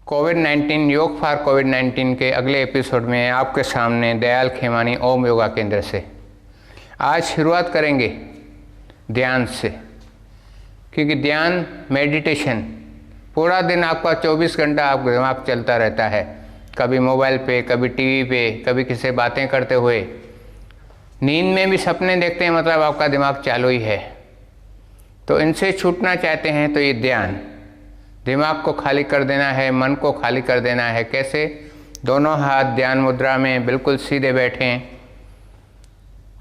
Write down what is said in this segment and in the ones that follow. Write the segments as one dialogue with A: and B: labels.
A: कोविड-19 योग फॉर कोविड-19 के अगले एपिसोड में आपके सामने दयाल खेमानी ओम योगा केंद्र से। आज शुरुआत करेंगे ध्यान से, क्योंकि ध्यान मेडिटेशन पूरा दिन आपका 24 घंटा आपका दिमाग चलता रहता है, कभी मोबाइल पे, कभी टीवी पे, कभी किसी से बातें करते हुए, नींद में भी सपने देखते हैं, मतलब आपका दिमाग चालू ही है। तो इनसे छूटना चाहते हैं तो ये ध्यान, दिमाग को खाली कर देना है, मन को खाली कर देना है। कैसे? दोनों हाथ ध्यान मुद्रा में बिल्कुल सीधे बैठें।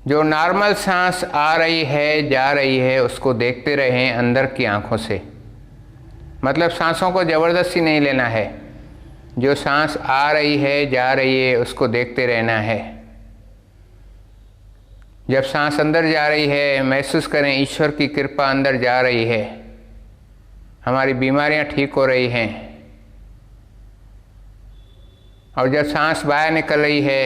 A: जो नॉर्मल सांस आ रही है जा रही है उसको देखते रहें अंदर की आंखों से, मतलब सांसों को ज़बरदस्ती नहीं लेना है। जो सांस आ रही है जा रही है उसको देखते रहना है। जब सांस अंदर जा रही है महसूस करें ईश्वर की कृपा अंदर जा रही है, हमारी बीमारियां ठीक हो रही हैं। और जब सांस बाहर निकल रही है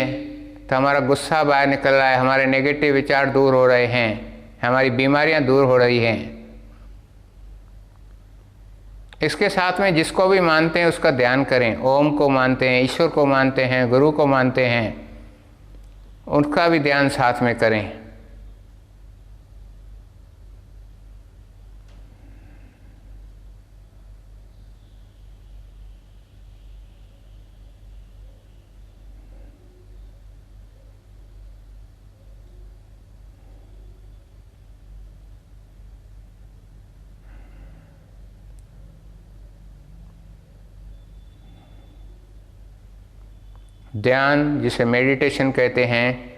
A: तो हमारा गुस्सा बाहर निकल रहा है, हमारे नेगेटिव विचार दूर हो रहे हैं, हमारी बीमारियां दूर हो रही हैं। इसके साथ में जिसको भी मानते हैं उसका ध्यान करें। ओम को मानते हैं, ईश्वर को मानते हैं, गुरु को मानते हैं, उनका भी ध्यान साथ में करें। ध्यान जिसे मेडिटेशन कहते हैं,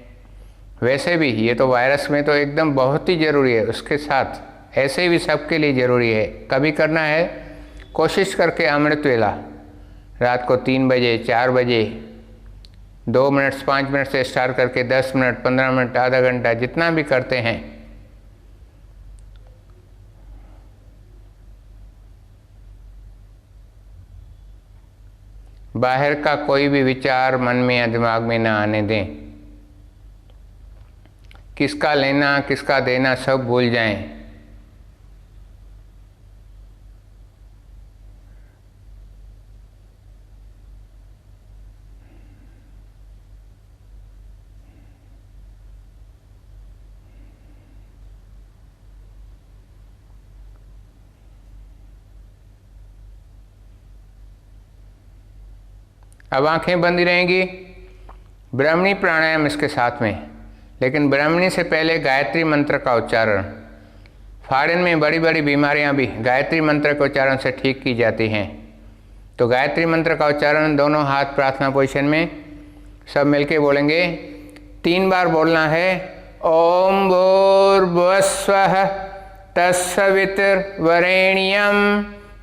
A: वैसे भी ये तो वायरस में तो एकदम बहुत ही ज़रूरी है, उसके साथ ऐसे भी सबके लिए ज़रूरी है। कभी करना है कोशिश करके अमृत वेला, रात को 3 बजे 4 बजे 2 मिनट 5 मिनट से स्टार्ट करके 10 मिनट 15 मिनट आधा घंटा जितना भी करते हैं, बाहर का कोई भी विचार मन में या दिमाग में ना आने दें। किसका लेना किसका देना सब भूल जाएं। अब आंखें बंद रहेंगी। ब्राह्मणी प्राणायाम इसके साथ में, लेकिन ब्राह्मणी से पहले गायत्री मंत्र का उच्चारण। फॉरेन में बड़ी बड़ी बीमारियां भी गायत्री मंत्र के उच्चारण से ठीक की जाती हैं। तो गायत्री मंत्र का उच्चारण दोनों हाथ प्रार्थना पोजीशन में सब मिलके बोलेंगे। 3 बार बोलना है। ओम भूर्भुवस्वः तत्सवितुर्वरेण्यं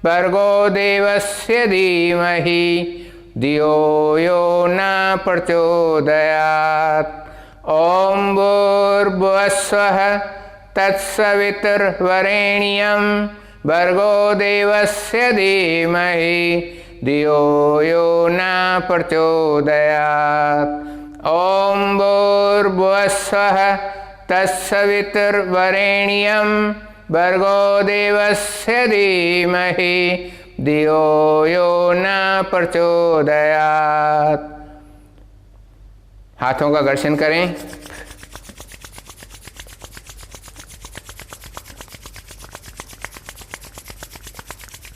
A: भर्गो देवस्य धीमहि धियो यो न प्रचोदयात्। ओम भूर्भुवस्वः तत्सवितुर्वरेण्यं भर्गो देवस्य धीमहि धियो यो न प्रचोदयात्। ओम भूर्भुवस्वः तत्सवितुर्वरेण्यं भर्गो देवस्य धीमहि धियो यो न प्रचोदयात्। हाथों का घर्षण करें।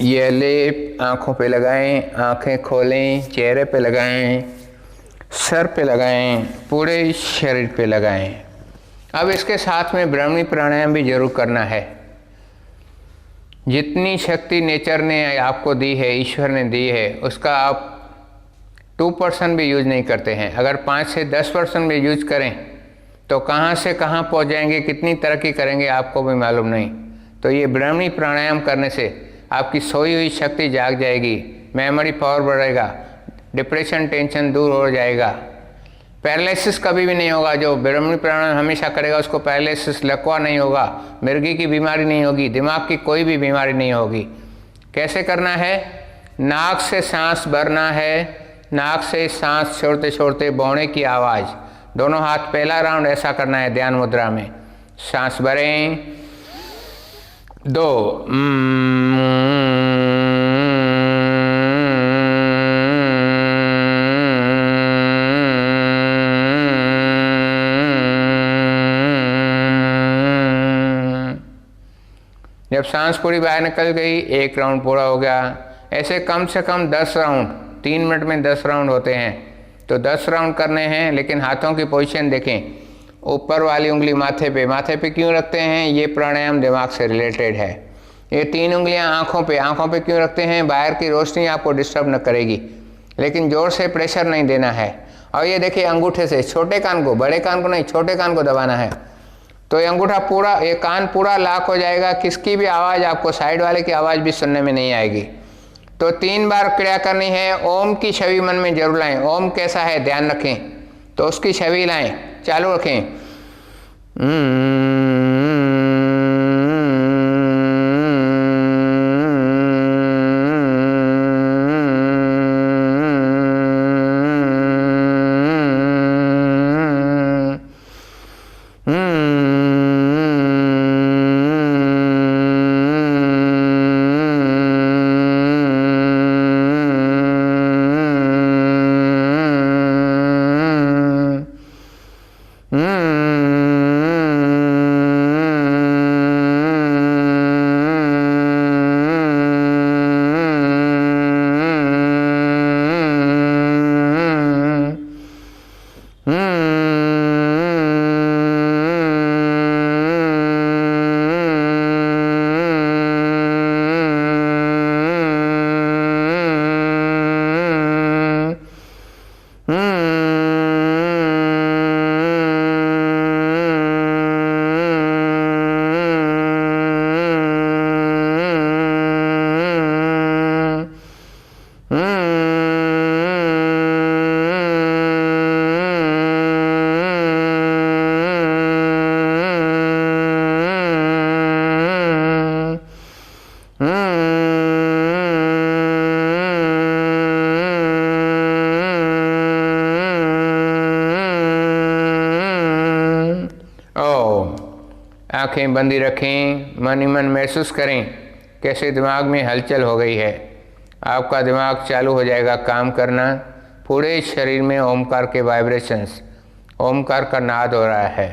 A: ये लेप आँखों पे लगाएं, आँखें खोलें, चेहरे पे लगाएं, सर पे लगाएं, पूरे शरीर पे लगाएं। अब इसके साथ में ब्राह्मणी प्राणायाम भी जरूर करना है। जितनी शक्ति नेचर ने आपको दी है, ईश्वर ने दी है, उसका आप 2% भी यूज नहीं करते हैं। अगर 5 से 10% भी यूज करें तो कहाँ से कहाँ पहुँच जाएंगे, कितनी तरक्की करेंगे आपको भी मालूम नहीं। तो ये ब्राह्मणी प्राणायाम करने से आपकी सोई हुई शक्ति जाग जाएगी, मेमोरी पावर बढ़ेगा, डिप्रेशन टेंशन दूर हो जाएगा, पैरालिसिस कभी भी नहीं होगा। जो ब्राह्मणी प्राणायाम हमेशा करेगा उसको पैरालिसिस, लकवा नहीं होगा, मिर्गी की बीमारी नहीं होगी, दिमाग की कोई भी बीमारी नहीं होगी। कैसे करना है? नाक से सांस भरना है, नाक से सांस छोड़ते छोड़ते बौने की आवाज़। दोनों हाथ पहला राउंड ऐसा करना है ध्यान मुद्रा में। सांस भरें 2 जब सांस पूरी बाहर निकल गई, 1 राउंड पूरा हो गया। ऐसे कम से कम 10 राउंड, 3 मिनट में 10 राउंड होते हैं, तो 10 राउंड करने हैं। लेकिन हाथों की पोजीशन देखें, ऊपर वाली उंगली माथे पे क्यों रखते हैं? ये प्राणायाम दिमाग से रिलेटेड है। ये 3 उंगलियां आँखों पे क्यों रखते हैं? बाहर की रोशनी आपको डिस्टर्ब न करेगी, लेकिन ज़ोर से प्रेशर नहीं देना है। और ये देखिए अंगूठे से छोटे कान को, बड़े कान को नहीं, छोटे कान को दबाना है, तो ये अंगूठा पूरा, ये कान पूरा लॉक हो जाएगा। किसकी भी आवाज़ आपको, साइड वाले की आवाज़ भी सुनने में नहीं आएगी। तो 3 बार क्रिया करनी है। ओम की छवि मन में जरूर लाएं। ओम कैसा है ध्यान रखें, तो उसकी छवि लाएं, चालू रखें। आंखें बंदी रखें, मन ही मन महसूस करें कैसे दिमाग में हलचल हो गई है। आपका दिमाग चालू हो जाएगा काम करना। पूरे शरीर में ओमकार के वाइब्रेशंस, ओमकार का नाद हो रहा है।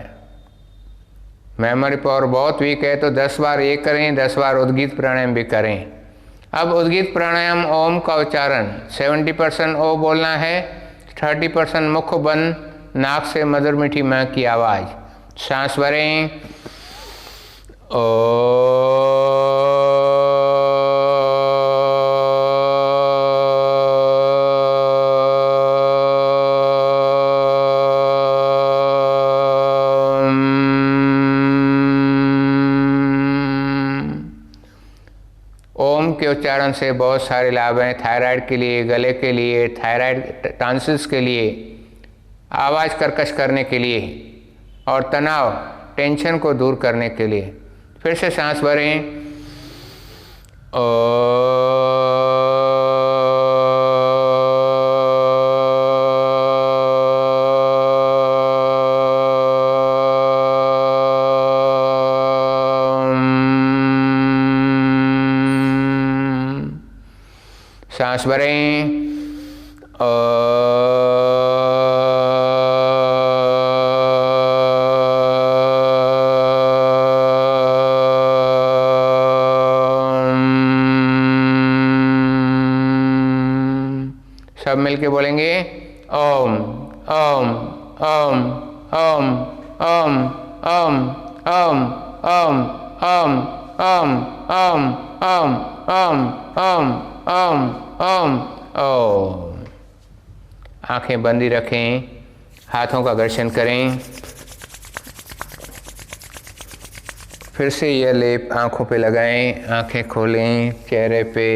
A: मेमोरी पावर बहुत वीक है तो 10 बार ये करें, 10 बार उद्गीत प्राणायाम भी करें। अब उद्गीत प्राणायाम ओम का उच्चारण 70% ओ बोलना है, 30% मुख बंद, नाक से मधुर मीठी माँ की आवाज़। सांस भरें, ओ ओम के उच्चारण से बहुत सारे लाभ हैं। थायराइड के लिए, गले के लिए, थायराइड टॉन्सिल्स के लिए, आवाज़ कर्कश करने के लिए और तनाव, टेंशन को दूर करने के लिए। फिर से सांस भरें, सांस भरें, सब मिलके बोलेंगे ओम ओम ओम ओम ओम ओम ओम ओम ओम ओम ओम ओम ओम ओम ओम ओम ओम। आंखें बंदी रखें, हाथों का घर्षण करें। फिर से यह लेप आंखों पे लगाएं, आंखें खोलें, चेहरे पे,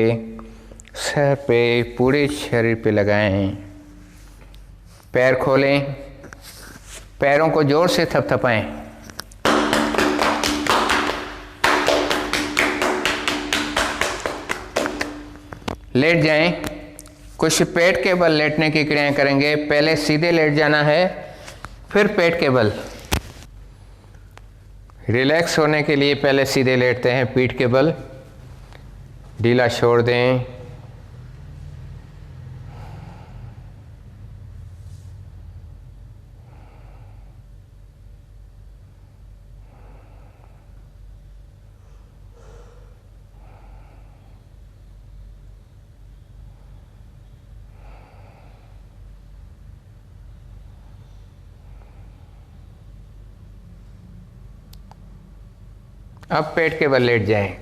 A: सर पे, पूरे शरीर पे लगाएं। पैर खोलें, पैरों को जोर से थपथपाएं। लेट जाएं। कुछ पेट के बल लेटने की क्रियाएं करेंगे। पहले सीधे लेट जाना है, फिर पेट के बल। रिलैक्स होने के लिए पहले सीधे लेटते हैं, पीठ के बल ढीला छोड़ दें। अब पेट के बल लेट जाएं।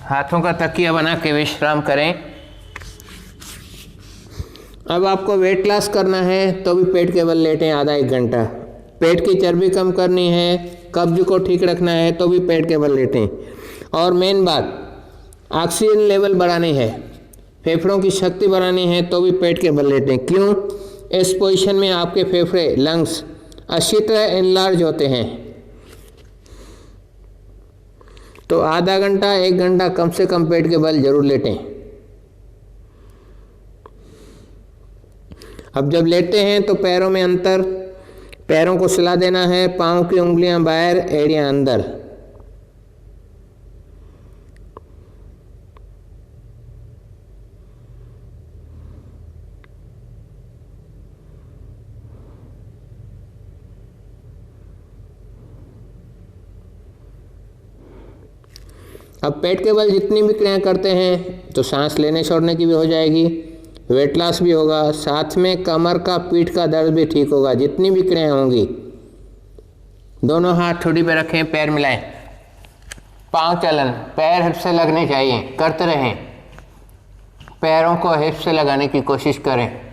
A: हाथों का तकिया बना के विश्राम करें। अब आपको वेट लॉस करना है तो भी पेट के बल लेटें आधा एक घंटा। पेट की चर्बी कम करनी है, कब्ज को ठीक रखना है तो भी पेट के बल लेटें। और मेन बात, ऑक्सीजन लेवल बढ़ानी है, फेफड़ों की शक्ति बढ़ानी है तो भी पेट के बल लेटें। क्यों? इस पोजीशन में आपके फेफड़े, लंग्स अच्छी तरह इनलार्ज होते हैं। तो आधा घंटा एक घंटा कम से कम पेट के बल जरूर लेटें। अब जब लेटते हैं तो पैरों में अंतर, पैरों को सिला देना है, पाँव की उंगलियां बाहर, एड़ियां अंदर। अब पेट के बल जितनी भी क्रियाएं करते हैं तो सांस लेने छोड़ने की भी हो जाएगी, वेट लॉस भी होगा, साथ में कमर का, पीठ का दर्द भी ठीक होगा। जितनी भी क्रियाएं होंगी, दोनों हाथ ठोड़ी पे रखें, पैर मिलाएं, पांव चलन, पैर हिप से लगने चाहिए, करते रहें। पैरों को हिप से लगाने की कोशिश करें।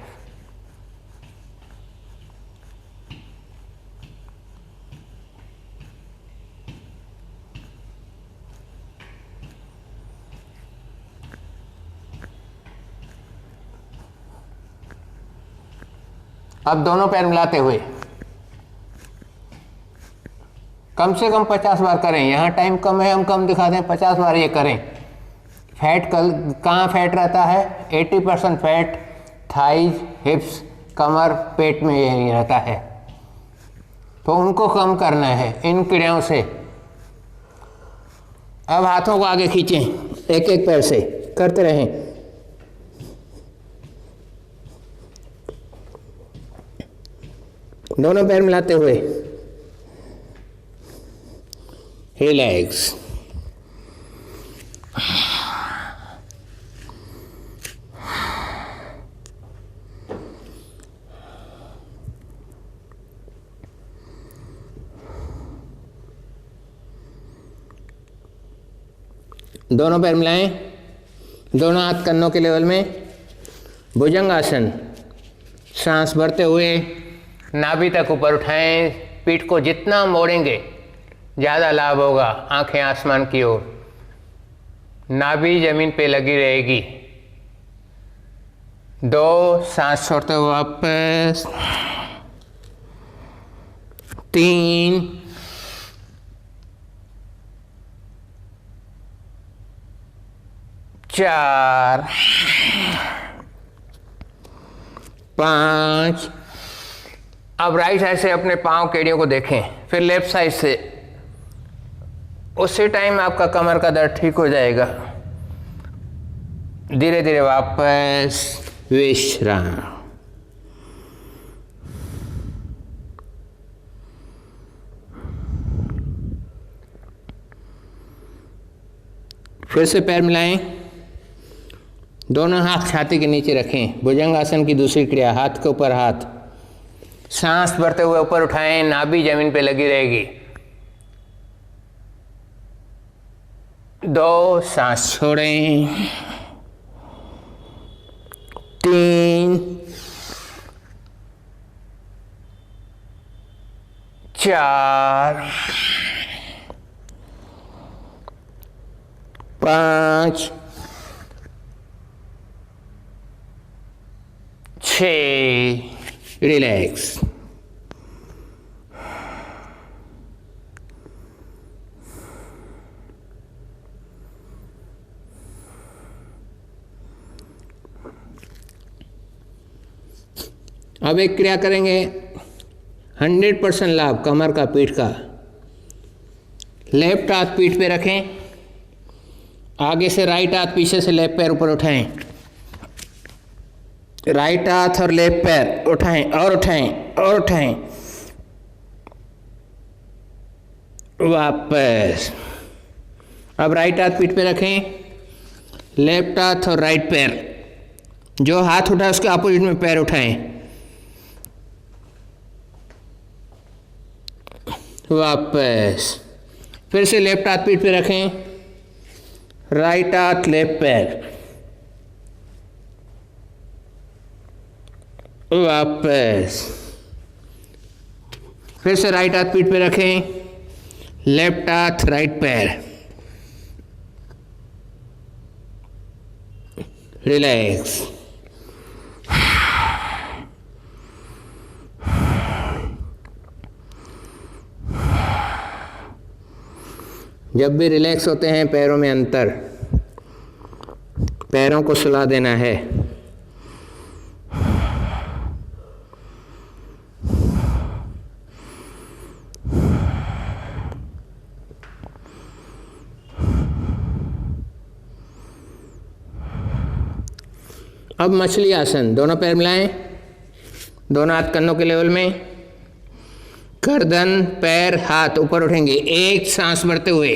A: अब दोनों पैर मिलाते हुए कम से कम 50 बार करें। यहाँ टाइम कम है, हम कम दिखाते हैं, 50 बार ये करें। फैट कहाँ फैट रहता है? 80% फैट थाइज, हिप्स, कमर, पेट में यही रहता है। तो उनको कम करना है इन क्रियाओं से। अब हाथों को आगे खींचें, एक एक पैर से करते रहें। दोनों पैर मिलाते हुए रिलैक्स। दोनों पैर मिलाएं, दोनों हाथ कन्नों के लेवल में, भुजंगासन। सांस भरते हुए नाभि तक ऊपर उठाएं। पीठ को जितना मोड़ेंगे ज़्यादा लाभ होगा। आंखें आसमान की ओर, नाभि जमीन पे लगी रहेगी। 2 सांस छोड़ते हुए वापस, 3, 4, 5। अब राइट साइड से अपने पांव के एड़ियों को देखें, फिर लेफ्ट साइड से। उसी टाइम आपका कमर का दर्द ठीक हो जाएगा। धीरे धीरे वापस विश्राम। फिर से पैर मिलाएं, दोनों हाथ छाती के नीचे रखें। भुजंगासन की दूसरी क्रिया, हाथ के ऊपर हाथ। सांस भरते हुए ऊपर उठाएं, नाभि जमीन पे लगी रहेगी। 2 सांस छोड़ें, 3, 4, 5, 6। रिलैक्स। अब एक क्रिया करेंगे 100% लाभ कमर का, पीठ का। लेफ्ट हाथ पीठ पे रखें, आगे से राइट हाथ, पीछे से लेफ्ट पैर ऊपर उठाएं। राइट हाथ और लेफ्ट पैर उठाएं और उठाएं और उठाएं। वापस। अब राइट हाथ पीठ पे रखें, लेफ्ट हाथ और राइट पैर, जो हाथ उठाए उसके अपोजिट में पैर उठाएं। वापस। फिर से लेफ्ट हाथ पीठ पे रखें, राइट हाथ लेफ्ट पैर, वापस। फिर से राइट हाथ पीठ पे रखें, लेफ्ट हाथ राइट पैर, रिलैक्स। जब भी रिलैक्स होते हैं पैरों में अंतर, पैरों को सुला देना है। अब मछली आसन, दोनों पैर मिलाएं, दोनों हाथ कन्नों के लेवल में, गर्दन पैर हाथ ऊपर उठेंगे। एक सांस भरते हुए,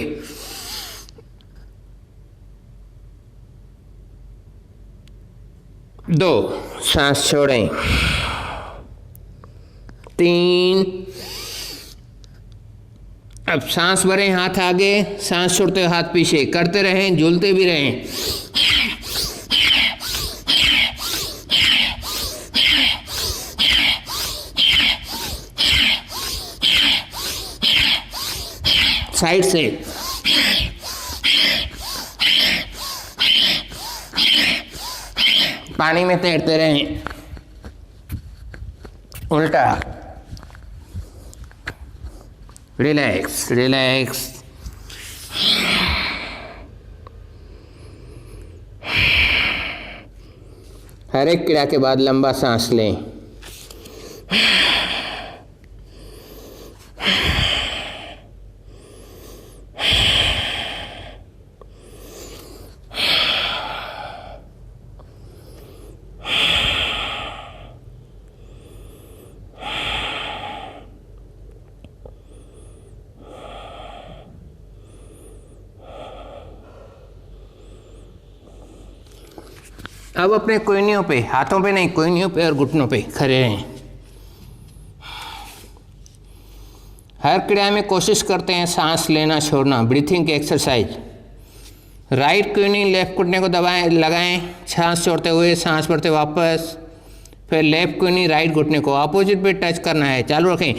A: दो सांस छोड़ें, तीन। अब सांस भरें, हाथ आगे, सांस छोड़ते हुए हाथ पीछे, करते रहें, झूलते भी रहें। साइड से पानी में तैरते रहें, उल्टा। Relax relax. हर एक क्रिया के बाद लंबा सांस लें। अब अपने कोहनियों पे, हाथों पे नहीं, कोहनियों पे और घुटनों पे खड़े रहें। हर क्रिया में कोशिश करते हैं सांस लेना छोड़ना, ब्रीथिंग की एक्सरसाइज। राइट कोहनी लेफ्ट घुटने को दबाएं, लगाएं, सांस छोड़ते हुए, सांस भरते वापस। फिर लेफ्ट कोहनी राइट घुटने को अपोजिट पे टच करना है। चालू रखें।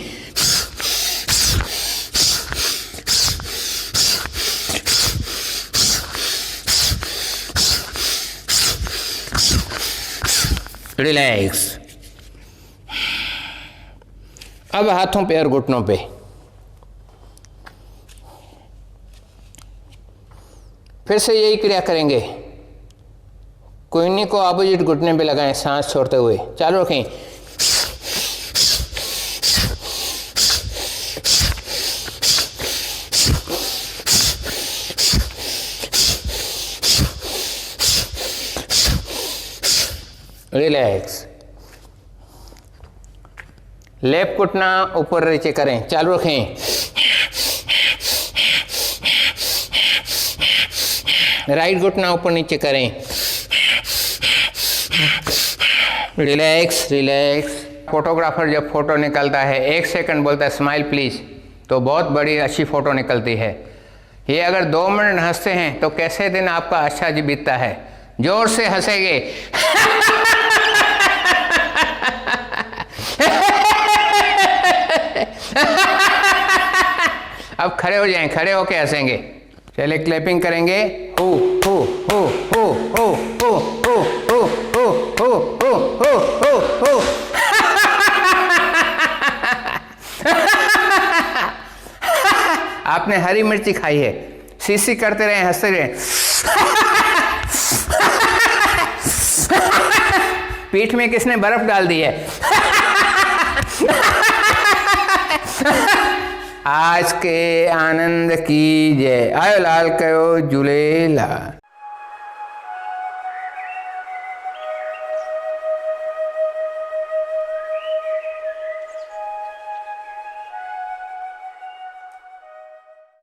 A: रिलैक्स। अब हाथों पे और घुटनों पे। फिर से यही क्रिया करेंगे। कोहनी को अपोजिट घुटने पे लगाएं, सांस छोड़ते हुए। चालू रखें। रिलैक्स। लेफ्ट घुटना ऊपर नीचे करें। चालू रखें। राइट घुटना ऊपर नीचे करें। Relax relax. फोटोग्राफर जब फोटो निकलता है 1 सेकंड बोलता है स्माइल प्लीज, तो बहुत बड़ी अच्छी फोटो निकलती है। ये अगर 2 मिनट हंसते हैं तो कैसे दिन आपका अच्छा जी बीतता है। जोर से हंसेंगे। अब खड़े हो जाएं, खड़े होके हंसेंगे। चलिए क्लैपिंग करेंगे। हो हो हो हो हो हो हो हो हो हो हो हो हो हो। आपने हरी मिर्ची खाई है, सीसी करते रहे, हंसते रहे। पीठ में किसने बर्फ डाल दी है। आज के आनंद की जय। आयो लाल कयो झूलेलाल।